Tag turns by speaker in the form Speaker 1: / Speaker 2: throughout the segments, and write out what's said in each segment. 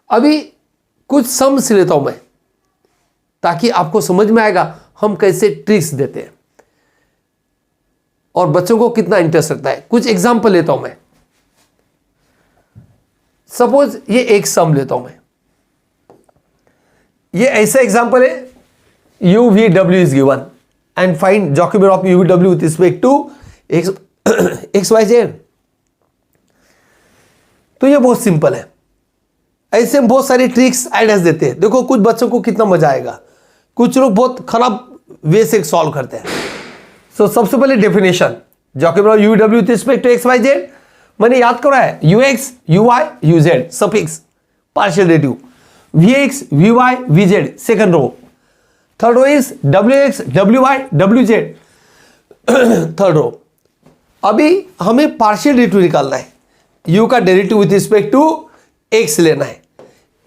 Speaker 1: अभी कुछ सम्स लेता हूं मैं ताकि आपको समझ में आएगा हम कैसे ट्रिक्स देते हैं और बच्चों को कितना इंटरेस्ट रखता है। कुछ एग्जांपल लेता हूं मैं। सपोज ये एक सम लेता हूं मैं। ये ऐसा एग्जांपल है, u v w is given and find Jacobian of u v w with respect to x y z। तो ये बहुत सिंपल है। ऐसे हम बहुत सारी ट्रिक्स आइडियाज देते हैं। देखो कुछ बच्चों को कितना मजा आएगा, कुछ लोग बहुत खराब वे से सॉल्व करते हैं। सो सबसे पहले definition Jacobian of u v w with respect to x y z मैंने याद करा है, ux uy uz suffix partial derivative, vx vy vz second row, third row is wx wy wz third row. अभी हमें partial derivative निकालना है। u का derivative with respect to x लेना है।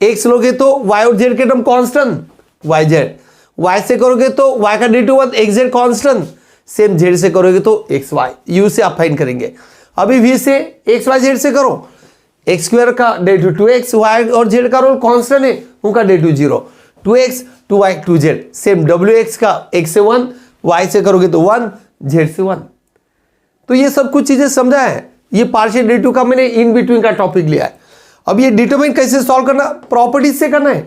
Speaker 1: x लोगे तो y और z के टर्म कांस्टेंट yz, y से करोगे तो y का derivative xz constant, same z से करोगे तो xy, u से आप फाइंड करेंगे। अभी v से xyz से करो, x स्क्वायर का डेरिवेटिव 2x, y और z का रोल कांस्टेंट है, उनका derivative 0, 2x 2y 2z, same wx का x से 1, y से करोगे तो 1, z से 1। तो ये सब कुछ चीजें समझा है। ये पार्शियल डेरिवेटिव का मैंने इन बिटवीन का टॉपिक लिया है। अब ये डिटरमाइन कैसे सॉल्व करना, प्रॉपर्टी से करना है।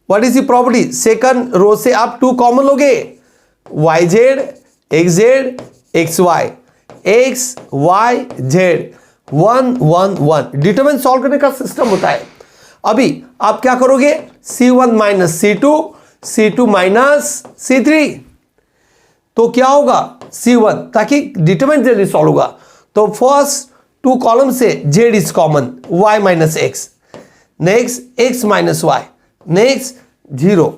Speaker 1: What is the property, second row से आप 2 कॉमन लोगे, yz xz xy x y z 1 1 1। Determine solve करने का सिस्टम होता है। अभी आप क्या करोगे, c1 minus c2 c2 minus c3, तो क्या होगा c1, ताकि डिटरमाइन जल्दी सॉल्व होगा। तो फर्स्ट 2 कॉलम से z is common, y minus x, next x minus y, next 0,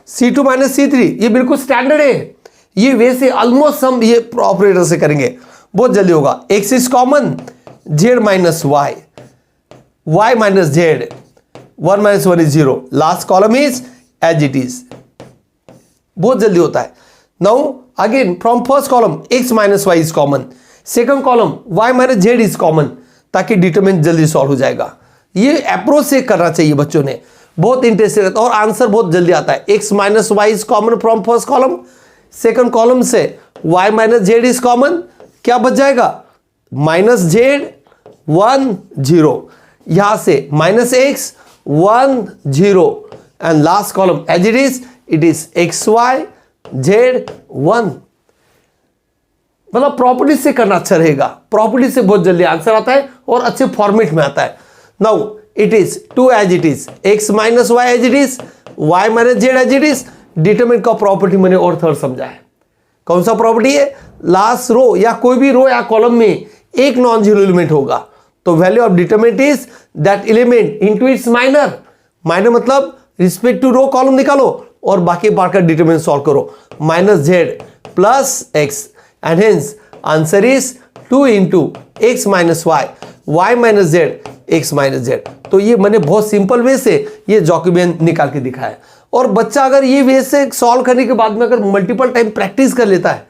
Speaker 1: c2 minus c3। ये बिल्कुल स्टैंडर्ड है। ये वैसे ऑलमोस्ट हम ये ऑपरेटर से करेंगे, बहुत जल्दी होगा। x is common, z minus y, y minus z, 1 minus 1 is 0, last column is as it is, बहुत जल्दी होता है। Now again from first column x minus y is common, second column y minus z is common, ताकि determinant जल्दी solve हो जाएगा। ये approach से करना चाहिए बच्चों ने, बहुत इंटरेस्टिंग रहता है और आंसर बहुत जल्दी आता है। x minus y is common from first column, second column से y minus z is common, क्या बच जाएगा माइनस z 1 0, यहां से minus x 1 0 and last column as it is x y z 1। मतलब प्रॉपर्टी से करना अच्छा रहेगा, प्रॉपर्टी से बहुत जल्दी आंसर आता है और अच्छे फॉर्मेट में आता है। Now it is 2 as it is, x minus y as it is, y minus z as it is. Determinant का प्रॉपर्टी मैंने और थर्ड समझा है। कौन सा प्रॉपर्टी है, लास्ट रो या कोई भी रो या कॉलम में एक नॉन जीरो एलिमेंट होगा तो value of determinant is that element into its minor. Minor मतलब रिस्पेक्ट टू रो कॉलम निकालो और बाकी पार्ट का डिटरमिनेंट सॉल्व करो, minus z plus x and hence answer is 2 into x minus y, y minus z, x minus z। तो ये मैंने बहुत सिंपल वे से ये जैकोबियन निकाल के दिखाया। और बच्चा अगर ये वे से सॉल्व करने के बाद में अगर मल्टीपल टाइम प्रैक्टिस कर लेता है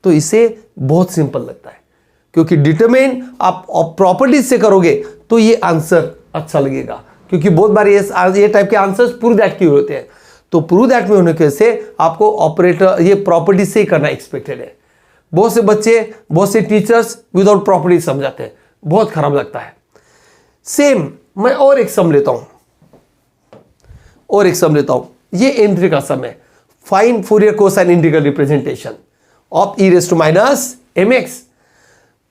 Speaker 1: तो इसे बहुत सिंपल लगता है, क्योंकि डिटरमाइन आप प्रॉपर्टी से करोगे तो ये आंसर अच्छा लगेगा। क्योंकि बहुत बार ये टाइप के आंसर्स प्रूव दैट के होते हैं, तो प्रूव दैट में होने के से आपको ऑपरेटर ये प्रॉपर्टी से ही करना एक्सपेक्टेड है। बहुत से बच्चे, बहुत से टीचर्स विदाउट प्रॉपर्टी समझाते हैं, बहुत खराब लगता है। सेम मैं और एक सम लेता हूं, ये एंट्री का सम है, find Fourier cosine integral representation of e raise to minus mx।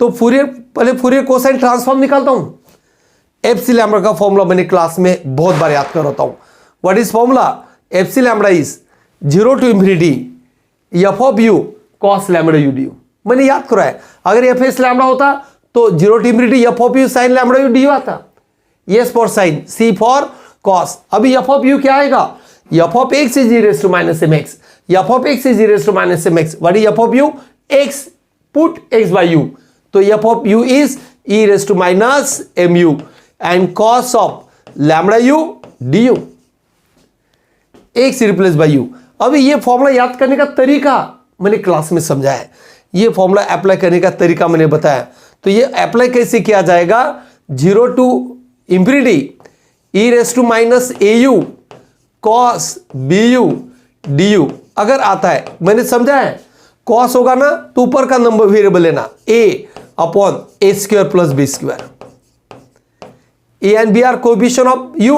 Speaker 1: तो पहले फूरियर कोसाइन ट्रांसफॉर्म निकालता हूं। एफसी लैम्बडा का फॉर्मूला मैंने क्लास में बहुत बार याद करवाता हूं। What is formula, FC lambda is 0 to infinity f of u cos lambda u d. मैंने याद करा है, अगर एफ एस लैम्बडा होता तो 0 to infinity f of u sine lambda u d आता। S for sine, c for cos. अभी f of u क्या आएगा, f of x is e raise to minus mx, f of x is e raise to minus mx। What is f of u, x put x by u, तो f of u is e raise to minus mu and cos of lambda u d you, x replace by you. अभी ये formula याद करने का तरीका मैंने class में समझाया है, ये फॉर्मूला अप्लाई करने का तरीका मैंने बताया। तो ये अप्लाई कैसे किया जाएगा, 0 to infinity e raise to minus a u cos b u d u अगर आता है, मैंने समझा है, कॉस होगा ना तो ऊपर का नंबर वेरिएबल लेना a upon a square plus b square. A and b are coefficient of u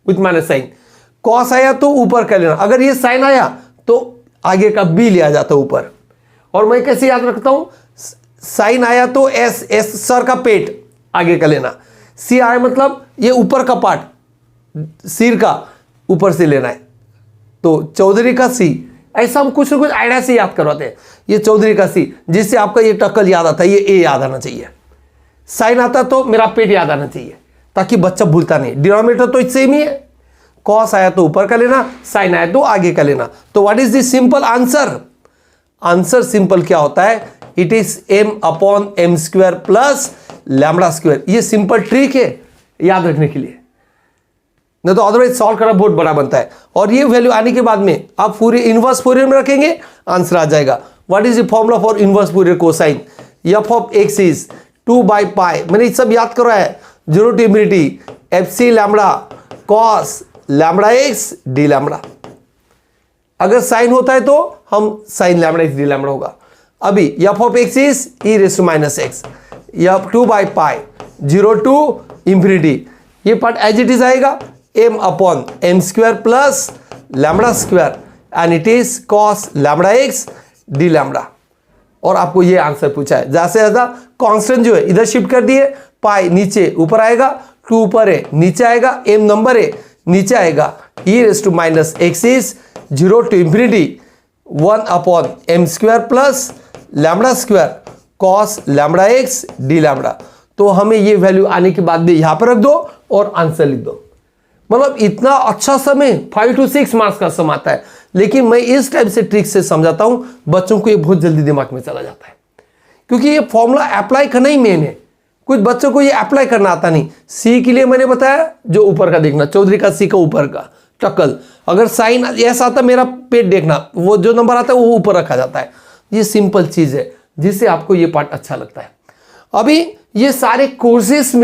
Speaker 1: with minus sign. Cos आया तो ऊपर का लेना, अगर ये साइन आया तो आगे का बी लिया जाता है ऊपर। और मैं कैसे याद रखता हूं, साइन आया तो एस, एस सर का पेट आगे का लेना, सी आया मतलब ये ऊपर का पार्ट सिर का ऊपर से लेना है, तो चौधरी का सी। ऐसा हम कुछ ना कुछ आइडिया से याद करवाते हैं, ये चौधरी का सी, जिससे आपका ये टक्कल याद आता है, ये ए याद आना चाहिए। साइन आता तो मेरा पेट याद आना चाहिए, ताकि बच्चा भूलता नहीं। डिनोमिनेटर तो सेम ही है, कॉस आया तो ऊपर का लेना, साइन आया तो आगे का लेना। तो what is the simple answer? Answer simple क्या होता है? It is m upon m square plus lambda square. ये सिंपल ट्रिक है याद रखने के लिए, नहीं तो अदरवाइज सॉल्व करना बहुत बड़ा बनता है। और ये वैल्यू आने के बाद में आप पूरे इनवर्स फोरियर में रखेंगे, आंसर आ जाएगा। What is the formula for inverse Fourier cosine? F of x is 2/पाई, मैंने सब याद करा है, 0 to infinity f c lambda cos lambda x d lambda. अगर साइन होता है तो हम sine lambda x d lambda होगा। अभी f of x is e raise to minus x, f 2/पाई 0 to infinity, ये पार्ट एज इट इज आएगा, m upon m square plus lambda square and it is cos lambda x d lambda. और आपको ये answer पूछा है, ज्यादा से ज्यादा कांस्टेंट जो है इधर शिफ्ट कर दिए, पाई नीचे ऊपर आएगा, 2 ऊपर है नीचे आएगा, एम नंबर है नीचे आएगा, e raise to minus x is 0 to infinity 1 upon m square plus lambda square cos lambda x d lambda. तो हमें ये वैल्यू आने के बाद में यहां पर रख दो और आंसर लिख दो। मतलब इतना अच्छा समय 5 to 6 मार्क्स का सम आता है, लेकिन मैं इस टाइप से ट्रिक से समझाता हूं, बच्चों को ये बहुत जल्दी दिमाग में चला जाता है, क्योंकि ये फॉर्मूला अप्लाई करना ही मेन है। कुछ बच्चों को ये अप्लाई करना आता नहीं। सी के लिए मैंने बताया जो ऊपर का देखना, चौधरी का सी का ऊपर का टक्कल। अगर साइन ऐसा आता मेरा पेट देखना, वो जो नंबर आता है वो ऊपर रखा जाता है। ये सिंपल चीज है जिससे आपको ये पार्ट अच्छा लगता है। अभी ये सारे कोर्सेस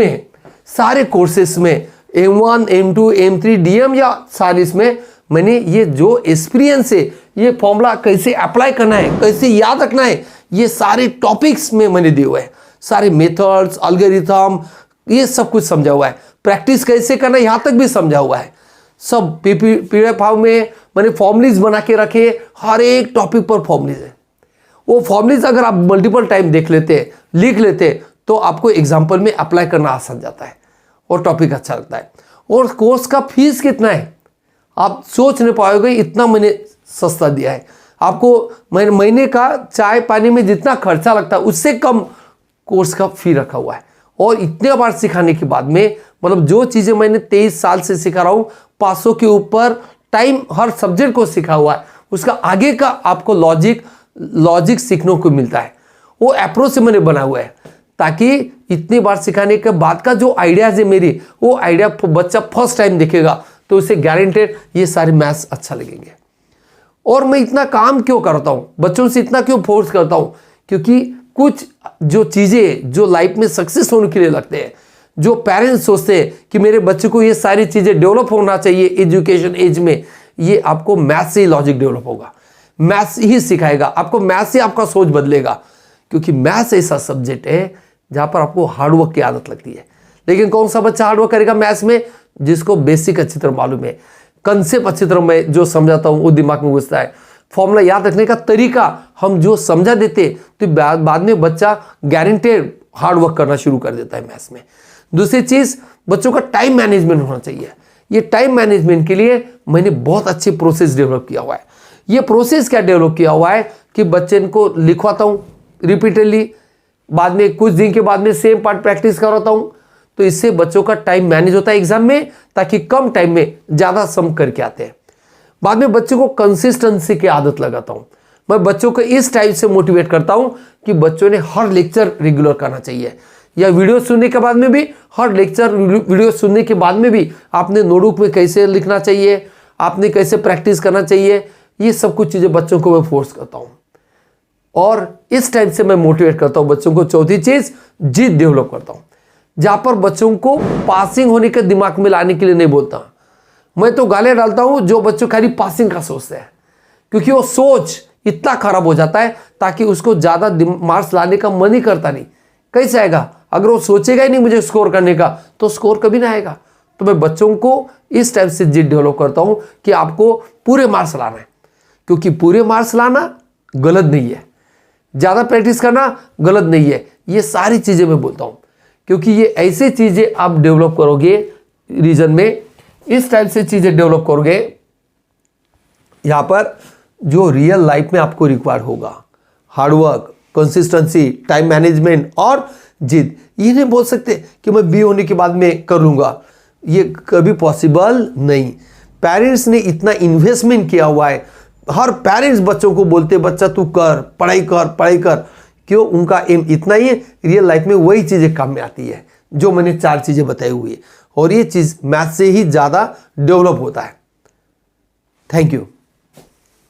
Speaker 1: में M1, M2, M3, DM या सारे इसमें मैंने ये जो एक्सपीरियंस है, ये फॉर्मूला कैसे अप्लाई करना है, कैसे याद रखना है, ये सारे टॉपिक्स में मैंने दिए हुए हैं। सारे मेथड्स, एल्गोरिथम, ये सब कुछ समझा हुआ है। प्रैक्टिस कैसे करना है यहाँ तक भी समझा हुआ है। सब PDF फाइल में मैंने फॉर्मुलेज बना के रखे, हर एक टॉपिक पर फॉर्मुलेज है। वो फॉर्मुलेज अगर आप मल्टीपल टाइम देख लेते, लिख लेते, तो आपको एग्जाम्पल में अप्लाई करना आसान जाता है और टॉपिक अच्छा लगता है। और कोर्स का फीस कितना है आप सोच नहीं पाओगे, इतना मैंने सस्ता दिया है आपको। मैंने महीने का चाय पानी में जितना खर्चा लगता है उससे कम कोर्स का फी रखा हुआ है। और इतने बार सिखाने के बाद में, मतलब जो चीज़ें मैंने 23 साल से सिखा रहा हूँ, 500 के ऊपर टाइम हर सब्जेक्ट को सिखा हुआ है, उसका आगे का आपको लॉजिक सीखने को मिलता है। वो अप्रोच से मैंने बना हुआ है, ताकि इतनी बार सिखाने के बाद का जो आइडियाज है मेरी, वो आइडिया बच्चा फर्स्ट टाइम देखेगा तो उसे गारंटेड ये सारे मैथ्स अच्छा लगेंगे। और मैं इतना काम क्यों करता हूँ, बच्चों से इतना क्यों फोर्स करता हूँ, क्योंकि कुछ जो चीज़ें जो लाइफ में सक्सेस होने के लिए लगते हैं, जो पेरेंट्स सोचते हैं कि मेरे बच्चे को ये सारी चीज़ें डेवलप होना चाहिए एजुकेशन एज में, ये आपको मैथ्स से ही लॉजिक डेवलप होगा, मैथ्स ही सिखाएगा आपको, मैथ्स से आपका सोच बदलेगा। क्योंकि मैथ्स ऐसा सब्जेक्ट है जहाँ पर आपको हार्डवर्क की आदत लगती है। लेकिन कौन सा बच्चा हार्डवर्क करेगा मैथ्स में? जिसको बेसिक अच्छी तरह मालूम है, कंसेप्ट अच्छी तरह मैं जो समझाता हूँ वो दिमाग में घुसता है, फॉर्मूला याद रखने का तरीका हम जो समझा देते तो बाद में बच्चा गारंटेड हार्डवर्क करना शुरू कर देता है मैथ्स में। दूसरी चीज़, बच्चों का टाइम मैनेजमेंट होना चाहिए। ये टाइम मैनेजमेंट के लिए मैंने बहुत अच्छी प्रोसेस डेवलप किया हुआ है। ये प्रोसेस क्या डेवलप किया हुआ है कि बच्चे को लिखवाता हूँ रिपीटेडली, बाद में कुछ दिन के बाद में सेम पार्ट प्रैक्टिस कराता हूँ, तो इससे बच्चों का टाइम मैनेज होता है एग्जाम में, ताकि कम टाइम में ज़्यादा सम करके आते हैं। बाद में बच्चों को कंसिस्टेंसी की आदत लगाता हूँ। मैं बच्चों को इस टाइप से मोटिवेट करता हूँ कि बच्चों ने हर लेक्चर रेगुलर करना चाहिए, या वीडियो सुनने के बाद में भी हर लेक्चर वीडियो सुनने के बाद में भी आपने नोटबुक में कैसे लिखना चाहिए, आपने कैसे प्रैक्टिस करना चाहिए, ये सब कुछ चीज़ें बच्चों को मैं फोर्स करता हूँ। और इस टाइप से मैं मोटिवेट करता हूँ बच्चों को। चौथी चीज़, जिद डेवलप करता हूँ। जहां पर बच्चों को पासिंग होने के दिमाग में लाने के लिए नहीं बोलता। मैं तो गालियां डालता हूं जो बच्चों खाली पासिंग का सोचते हैं, क्योंकि वो सोच इतना खराब हो जाता है ताकि उसको ज्यादा मार्क्स लाने का मन ही करता नहीं। कैसे आएगा? अगर वो सोचेगा ही नहीं मुझे स्कोर करने का तो स्कोर कभी ना आएगा। तो मैं बच्चों को इस टाइप से जिद डेवलप करता हूं कि आपको पूरे मार्क्स लाना है, क्योंकि पूरे मार्क्स लाना गलत नहीं है, ज्यादा प्रैक्टिस करना गलत नहीं है। ये सारी चीजें मैं बोलता हूं, क्योंकि ये ऐसी चीजें आप डेवलप करोगे रीजन में, इस टाइप से चीजें डेवलप करोगे यहां पर जो रियल लाइफ में आपको रिक्वायर्ड होगा। हार्डवर्क, कंसिस्टेंसी, टाइम मैनेजमेंट और जिद। ये नहीं बोल सकते कि मैं बी होने के बाद में कर लूंगा, ये कभी पॉसिबल नहीं। पेरेंट्स ने इतना इन्वेस्टमेंट किया हुआ है, हर पेरेंट्स बच्चों को बोलते बच्चा तू कर, पढ़ाई कर, पढ़ाई कर। क्यों? उनका एम इतना ही है। रियल लाइफ में वही चीजें काम में आती है जो मैंने 4 चीजें बताई हुई है, और ये चीज मैथ से ही ज्यादा डेवलप होता है। Thank you.